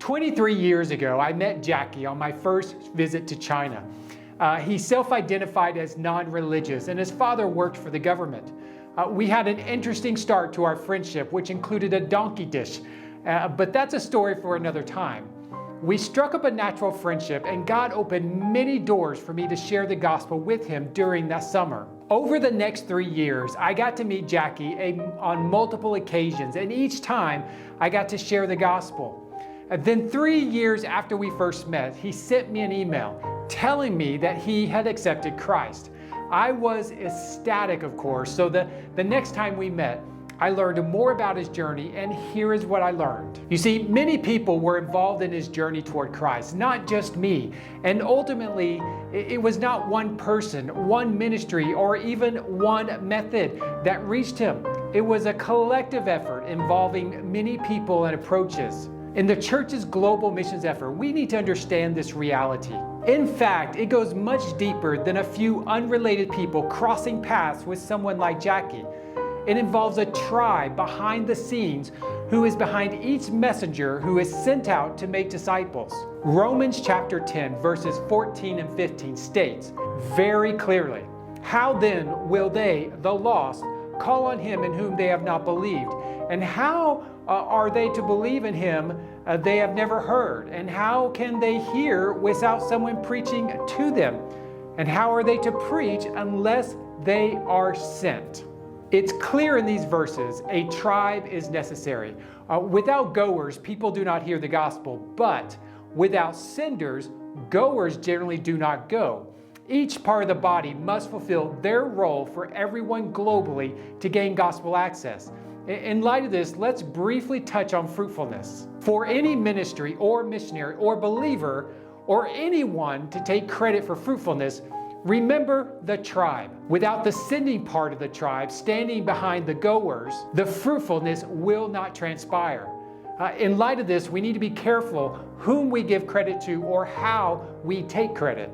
23 years ago, I met Jackie on my first visit to China. He self-identified as non-religious, and his father worked for the government. We had an interesting start to our friendship, which included a donkey dish, but that's a story for another time. We struck up a natural friendship, and God opened many doors for me to share the gospel with him during that summer. Over the next 3 years, I got to meet Jackie on multiple occasions, and each time I got to share the gospel. Then 3 years after we first met, he sent me an email telling me that he had accepted Christ. I was ecstatic, of course, so the next time we met, I learned more about his journey, and here is what I learned. You see, many people were involved in his journey toward Christ, not just me. And ultimately, it was not one person, one ministry, or even one method that reached him. It was a collective effort involving many people and approaches. In the church's global missions effort, we need to understand this reality. In fact, it goes much deeper than a few unrelated people crossing paths with someone like Jackie. It involves a tribe behind the scenes who is behind each messenger who is sent out to make disciples. Romans chapter 10, verses 14 and 15 states very clearly, "How then will they, the lost, call on him in whom they have not believed? And how are they to believe in him they have never heard? And how can they hear without someone preaching to them? And how are they to preach unless they are sent?" It's clear in these verses a tribe is necessary. Without goers, people do not hear the gospel, but without senders, goers generally do not go. Each part of the body must fulfill their role for everyone globally to gain gospel access. In light of this, let's briefly touch on fruitfulness. For any ministry or missionary or believer or anyone to take credit for fruitfulness, remember the tribe. Without the sending part of the tribe standing behind the goers, the fruitfulness will not transpire. In light of this, we need to be careful whom we give credit to or how we take credit.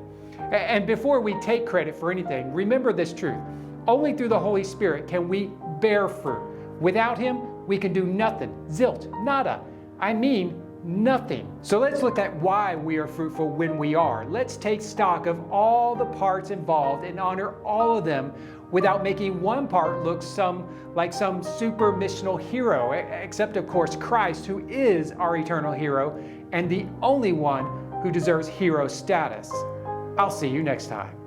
And before we take credit for anything, remember this truth. Only through the Holy Spirit can we bear fruit. Without him, we can do nothing. Zilch, nada. I mean, nothing. So let's look at why we are fruitful when we are. Let's take stock of all the parts involved and honor all of them without making one part look like some super missional hero, except of course Christ, who is our eternal hero and the only one who deserves hero status. I'll see you next time.